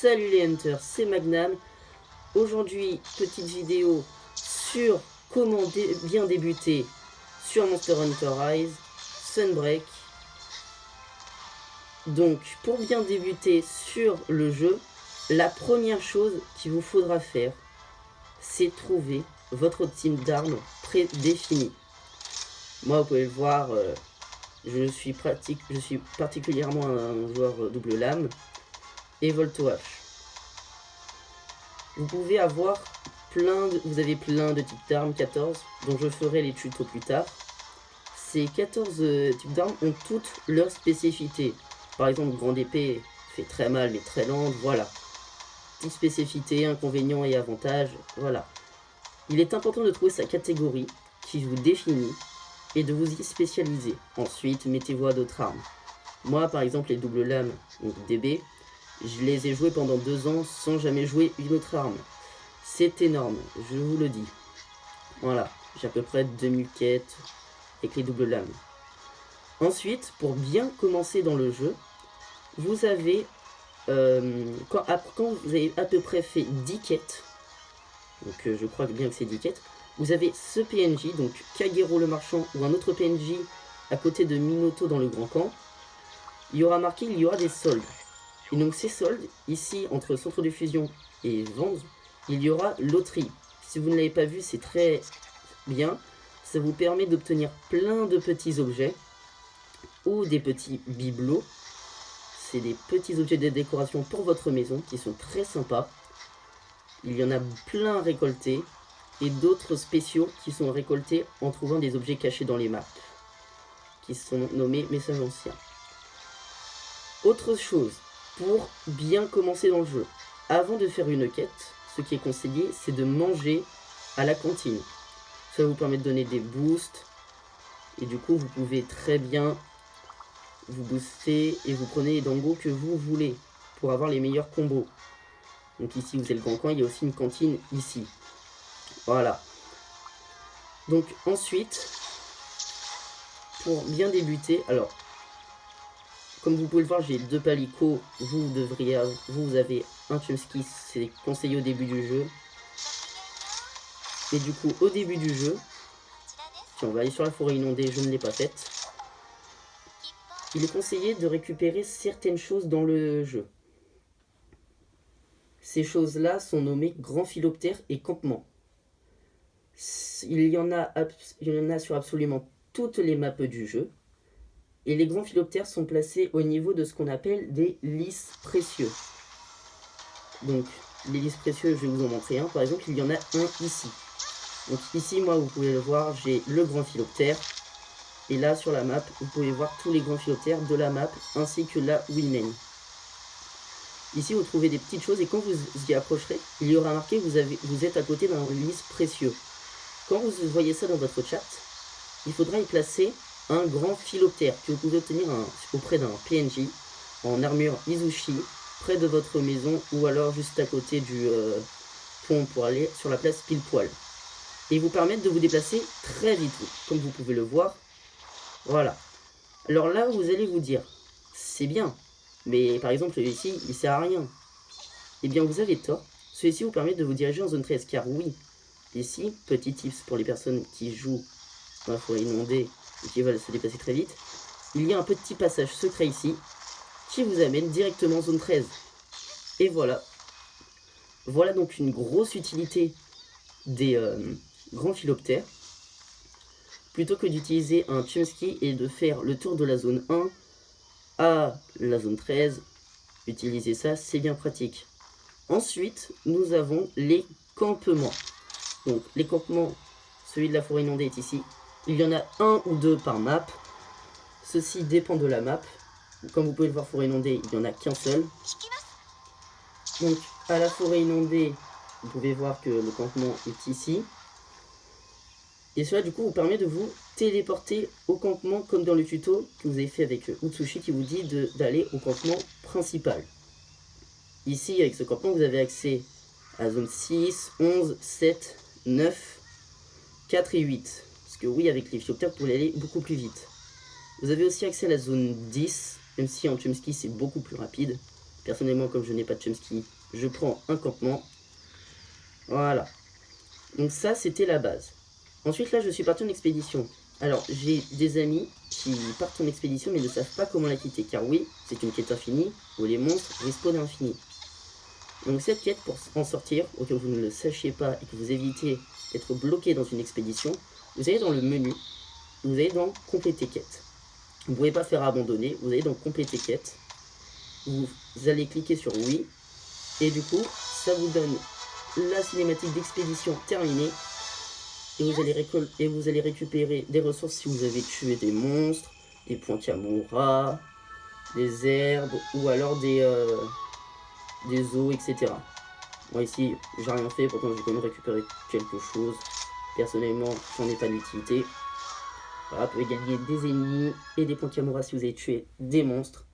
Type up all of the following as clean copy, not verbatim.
Salut les hunters, c'est Magnam. Aujourd'hui, petite vidéo sur comment bien débuter sur Monster Hunter Rise Sunbreak. Donc, pour bien débuter sur le jeu, la première chose qu'il vous faudra faire, c'est trouver votre team d'armes prédéfinie. Moi, vous pouvez le voir, je suis particulièrement un joueur double lame et Volto H. Vous pouvez avoir vous avez plein de types d'armes, 14, dont je ferai les tutos plus tard. Ces 14 types d'armes ont toutes leurs spécificités. Par exemple, grande épée fait très mal mais très lente, voilà. Petites spécificités, inconvénients et avantages, voilà. Il est important de trouver sa catégorie qui vous définit et de vous y spécialiser. Ensuite, mettez-vous à d'autres armes. Moi, par exemple, les doubles lames, donc DB, je les ai joués pendant 2 ans sans jamais jouer une autre arme. C'est énorme, je vous le dis. Voilà, j'ai à peu près 2000 quêtes avec les doubles lames. Ensuite, pour bien commencer dans le jeu, vous avez, quand vous avez à peu près fait 10 quêtes, donc je crois bien que c'est 10 quêtes, vous avez ce PNJ, donc Kagero le marchand, ou un autre PNJ à côté de Minato dans le grand camp. Il y aura marqué, il y aura des soldes. Et donc ces soldes, ici, entre centre de fusion et vente, il y aura loterie. Si vous ne l'avez pas vu, c'est très bien. Ça vous permet d'obtenir plein de petits objets ou des petits bibelots. C'est des petits objets de décoration pour votre maison qui sont très sympas. Il y en a plein à récolter et d'autres spéciaux qui sont récoltés en trouvant des objets cachés dans les maps qui sont nommés messages anciens. Autre chose, pour bien commencer dans le jeu, avant de faire une quête, ce qui est conseillé, c'est de manger à la cantine. Ça vous permet de donner des boosts, et du coup vous pouvez très bien vous booster, et vous prenez les dangos que vous voulez, pour avoir les meilleurs combos. Donc ici vous avez le grand coin, il y a aussi une cantine ici. Voilà. Donc ensuite, pour bien débuter, alors, comme vous pouvez le voir, j'ai 2 palicots. Vous avez un Chumsky, c'est conseillé au début du jeu. Et du coup, au début du jeu, si on va aller sur la forêt inondée, je ne l'ai pas faite. Il est conseillé de récupérer certaines choses dans le jeu. Ces choses-là sont nommées grands philoptères et campements. Il y en a sur absolument toutes les maps du jeu. Et les grands philoptères sont placés au niveau de ce qu'on appelle des lys précieux. Donc, les lys précieux, je vais vous en montrer un. Par exemple, il y en a un ici. Donc ici, moi, vous pouvez le voir, j'ai le grand philoptère. Et là, sur la map, vous pouvez voir tous les grands philoptères de la map, ainsi que là où ils mènent. Ici, vous trouvez des petites choses, et quand vous y approcherez, il y aura marqué vous êtes à côté d'un lys précieux. Quand vous voyez ça dans votre chat, il faudra y placer un grand philoptère que vous pouvez obtenir auprès d'un PNJ en armure Izushi, près de votre maison, ou alors juste à côté du pont pour aller sur la place pile poil. Et vous permettre de vous déplacer très vite, comme vous pouvez le voir. Voilà. Alors là, vous allez vous dire, c'est bien, mais par exemple celui-ci, il sert à rien. Eh bien, vous avez tort. Celui-ci vous permet de vous diriger en zone 13, car oui, ici, petit tips pour les personnes qui jouent dans la forêt inondée et qui veulent se déplacer très vite, il y a un petit passage secret ici, qui vous amène directement en zone 13. Et voilà. Voilà donc une grosse utilité des grands philoptères. Plutôt que d'utiliser un Chumsky et de faire le tour de la zone 1 à la zone 13, utiliser ça, c'est bien pratique. Ensuite, nous avons les campements. Donc, les campements, celui de la forêt inondée est ici. Il y en a 1 ou 2 par map. Ceci dépend de la map. Comme vous pouvez le voir, forêt inondée, il n'y en a qu'un seul. Donc, à la forêt inondée, vous pouvez voir que le campement est ici. Et cela, du coup, vous permet de vous téléporter au campement, comme dans le tuto que vous avez fait avec Utsushi, qui vous dit d'aller au campement principal. Ici, avec ce campement, vous avez accès à zone 6, 11, 7, 9, 4 et 8. Parce que oui, avec les philoptères, vous pouvez aller beaucoup plus vite. Vous avez aussi accès à la zone 10, même si en Chumsky, c'est beaucoup plus rapide. Personnellement, comme je n'ai pas de chumski, je prends un campement. Voilà. Donc ça, c'était la base. Ensuite, là, je suis parti en expédition. Alors, j'ai des amis qui partent en expédition mais ne savent pas comment la quitter. Car oui, c'est une quête infinie où les monstres respawnent à l'infini. Donc cette quête, pour en sortir, au cas où vous ne le sachiez pas et que vous évitez d'être bloqué dans une expédition, vous allez dans le menu, vous allez dans compléter quête. Vous ne pouvez pas faire abandonner, vous allez dans compléter quête. Vous allez cliquer sur oui. Et du coup, ça vous donne la cinématique d'expédition terminée. Et vous allez récupérer des ressources si vous avez tué des monstres, des points Kamura, des herbes ou alors des os, etc. Moi ici, j'ai rien fait, pourtant j'ai quand même récupéré quelque chose. Personnellement, j'en ai pas d'utilité. Voilà, vous pouvez gagner des ennemis et des points Kamura si vous avez tué des monstres.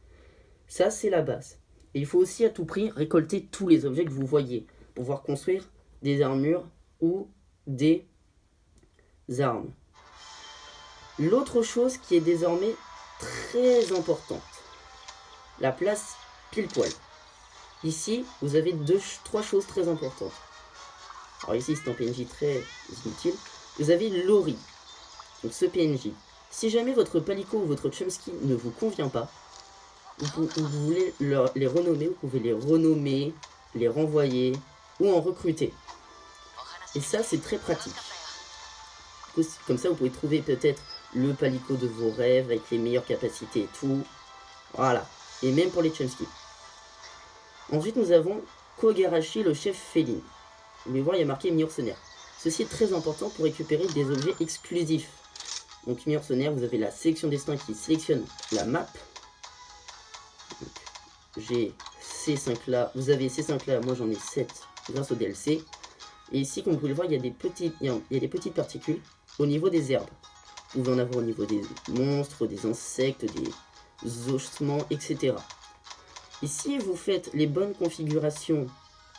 Ça, c'est la base. Et il faut aussi à tout prix récolter tous les objets que vous voyez pour pouvoir construire des armures ou des armes. L'autre chose qui est désormais très importante, la place pile poil. Ici, vous avez trois choses très importantes. Alors ici, c'est un PNJ très inutile. Vous avez Lori, donc ce PNJ. Si jamais votre palico ou votre chumski ne vous convient pas, vous voulez les renommer, vous pouvez les renommer, les renvoyer ou en recruter. Et ça, c'est très pratique. Comme ça, vous pouvez trouver peut-être le palico de vos rêves avec les meilleures capacités et tout. Voilà. Et même pour les chumski. Ensuite, nous avons Kogarashi, le chef féline. Vous pouvez voir, il y a marqué mi-mercenaire. Ceci est très important pour récupérer des objets exclusifs. Donc, mi-mercenaire, vous avez la sélection destin qui sélectionne la map. J'ai ces 5 là. Vous avez ces 5 là, moi j'en ai 7 grâce au DLC. Et ici, comme vous pouvez le voir, il y a des petites particules au niveau des herbes. Vous pouvez en avoir au niveau des monstres, des insectes, des ossements, etc. Et si vous faites les bonnes configurations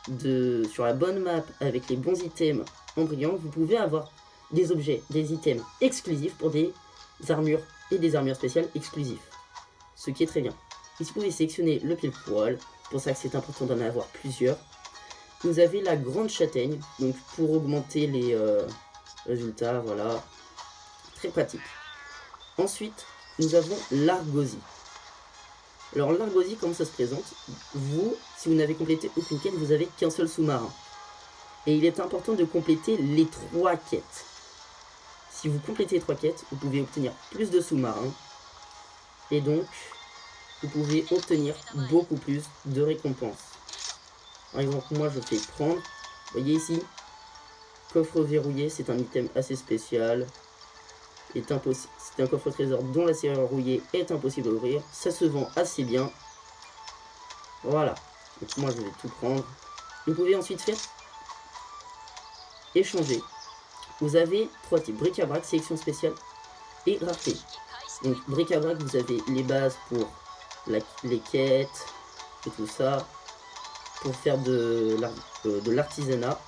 sur la bonne map avec les bons items en brillant, vous pouvez avoir des objets, des items exclusifs pour des armures et des armures spéciales exclusives. Ce qui est très bien. Ici, vous pouvez sélectionner le pile poil. C'est pour ça que c'est important d'en avoir plusieurs. Vous avez la grande châtaigne, donc pour augmenter les résultats, voilà. Très pratique. Ensuite, nous avons l'argosie. Alors l'argosie, comment ça se présente? Vous, si vous n'avez complété aucune quête, vous n'avez qu'un seul sous-marin. Et il est important de compléter les 3 quêtes. Si vous complétez les 3 quêtes, vous pouvez obtenir plus de sous-marins. Et donc, vous pouvez obtenir beaucoup plus de récompenses. Par exemple, moi je fais prendre. Vous voyez ici, coffre verrouillé, c'est un item assez spécial. C'est un coffre trésor dont la serrure rouillée est impossible à ouvrir. Ça se vend assez bien. Voilà. Donc moi je vais tout prendre. Vous pouvez ensuite faire échanger. Vous avez 3 types. Bric-à-brac, sélection spéciale et rareté. Donc bric-à-brac, vous avez les bases pour les quêtes et tout ça. Pour faire de l'artisanat.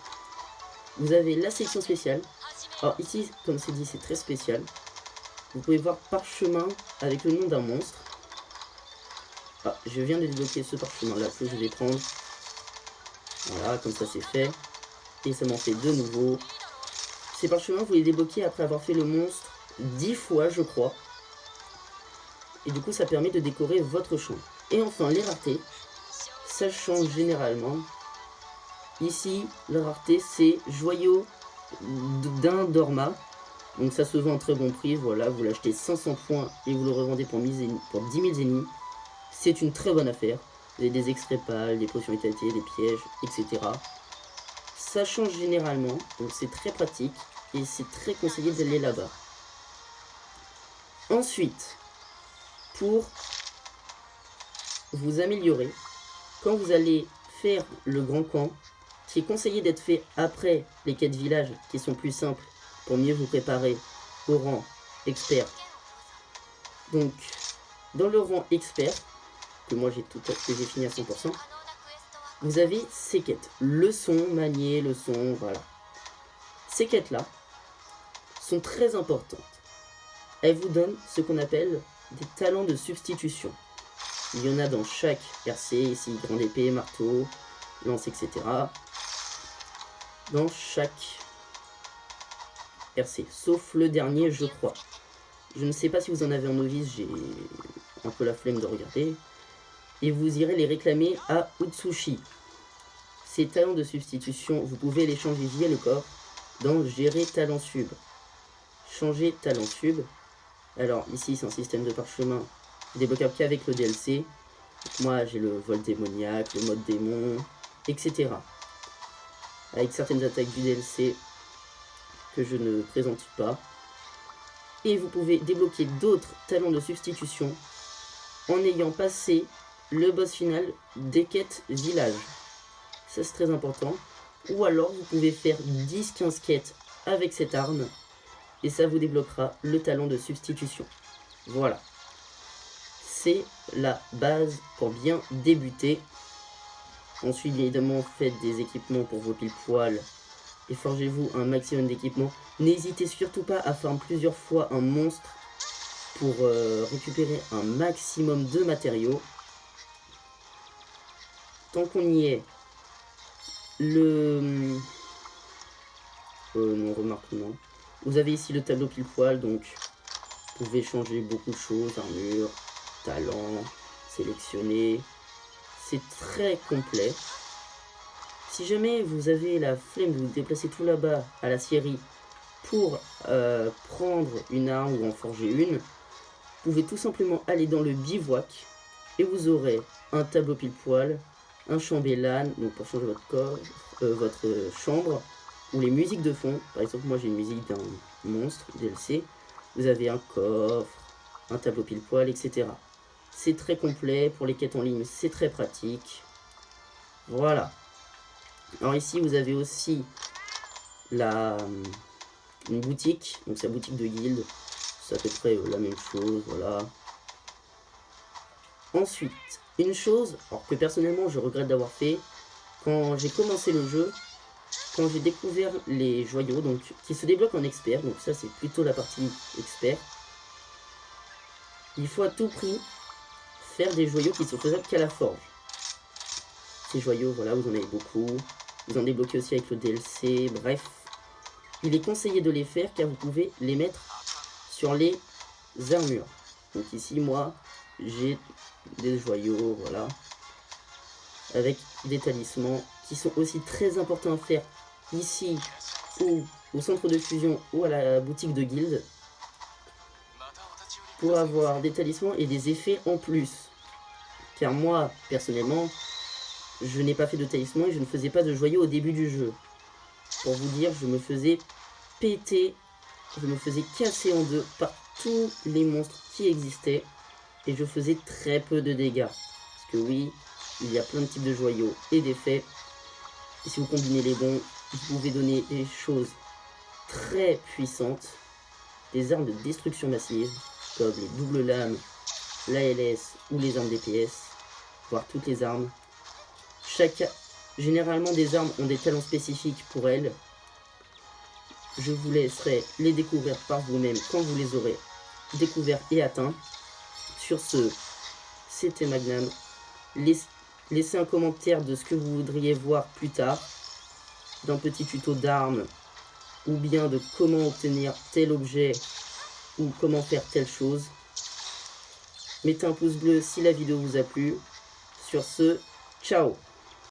Vous avez la sélection spéciale. Alors ici, comme c'est dit, c'est très spécial. Vous pouvez voir parchemin avec le nom d'un monstre. Ah, je viens de débloquer ce parchemin là que je vais prendre. Voilà, comme ça c'est fait. Et ça m'en fait de nouveau. Ces parchemins, vous les débloquez après avoir fait le monstre 10 fois, je crois. Et du coup, ça permet de décorer votre champ. Et enfin, les raretés. Ça change généralement. Ici, la rareté, c'est joyau d'un dorma. Donc ça se vend à très bon prix. Voilà, vous l'achetez 500 points et vous le revendez pour 10 000 ennemis. C'est une très bonne affaire. Vous avez des extraits pâles, des potions étatées, des pièges, etc. Ça change généralement, donc c'est très pratique et c'est très conseillé d'aller là-bas. Ensuite, pour vous améliorer, quand vous allez faire le grand camp, qui est conseillé d'être fait après les quêtes village qui sont plus simples pour mieux vous préparer au rang expert. Donc, dans le rang expert, que moi j'ai fini à 100%, vous avez ces quêtes. Leçon, manier, leçon, voilà. Ces quêtes-là sont très importantes. Elles vous donnent ce qu'on appelle des talents de substitution. Il y en a dans chaque RC, ici grande épée, marteau, lance, etc. Dans chaque RC, sauf le dernier, je crois. Je ne sais pas si vous en avez en novice, j'ai un peu la flemme de regarder. Et vous irez les réclamer à Utsushi. Ces talents de substitution, vous pouvez les changer via le corps dans Gérer talent sub. Changer talent sub. Alors ici c'est un système de parchemin débloquable qu'avec le DLC. Donc, moi j'ai le vol démoniaque, le mode démon, etc. Avec certaines attaques du DLC que je ne présente pas. Et vous pouvez débloquer d'autres talents de substitution en ayant passé le boss final des quêtes village. Ça c'est très important. Ou alors vous pouvez faire 10-15 quêtes avec cette arme et ça vous débloquera le talent de substitution. Voilà. C'est la base pour bien débuter. Ensuite, évidemment, faites des équipements pour vos pile-poils et forgez-vous un maximum d'équipements. N'hésitez surtout pas à farm plusieurs fois un monstre pour récupérer un maximum de matériaux. Tant qu'on y est, non, remarque non. Vous avez ici le tableau pile-poil, donc vous pouvez changer beaucoup de choses, armure, talent, sélectionner. C'est très complet. Si jamais vous avez la flemme de vous déplacer tout là-bas à la scierie pour prendre une arme ou en forger une, vous pouvez tout simplement aller dans le bivouac et vous aurez un tableau pile-poil, un chambellan, donc pour changer votre corps, votre chambre, ou les musiques de fond. Par exemple, moi j'ai une musique d'un monstre DLC. Vous avez un coffre, un tableau pile-poil, etc. C'est très complet. Pour les quêtes en ligne, c'est très pratique. Voilà. Alors ici, vous avez aussi une boutique. Donc c'est la boutique de guilde. C'est à peu près la même chose. Voilà. Ensuite, une chose alors que personnellement je regrette d'avoir fait, quand j'ai commencé le jeu, quand j'ai découvert les joyaux, donc qui se débloquent en expert, donc ça c'est plutôt la partie expert, il faut à tout prix faire des joyaux qui sont faisables qu'à la forge. Ces joyaux, voilà, vous en avez beaucoup, vous en débloquez aussi avec le DLC, bref. Il est conseillé de les faire car vous pouvez les mettre sur les armures. Donc ici, moi, j'ai des joyaux, voilà, avec des talismans qui sont aussi très importants à faire ici ou au centre de fusion ou à la boutique de guilde pour avoir des talismans et des effets en plus. Car moi, personnellement, je n'ai pas fait de talisman et je ne faisais pas de joyaux au début du jeu. Pour vous dire, je me faisais péter, je me faisais casser en deux par tous les monstres qui existaient et je faisais très peu de dégâts. Parce que oui, il y a plein de types de joyaux et d'effets. Et si vous combinez les bons, vous pouvez donner des choses très puissantes. Des armes de destruction massive, comme les doubles lames, l'ALS ou les armes DPS, voire toutes les armes. Généralement, des armes ont des talents spécifiques pour elles. Je vous laisserai les découvrir par vous-même quand vous les aurez découverts et atteints. Sur ce, c'était Magnam. Laissez un commentaire de ce que vous voudriez voir plus tard, d'un petit tuto d'armes, ou bien de comment obtenir tel objet, ou comment faire telle chose. Mettez un pouce bleu si la vidéo vous a plu. Sur ce, ciao!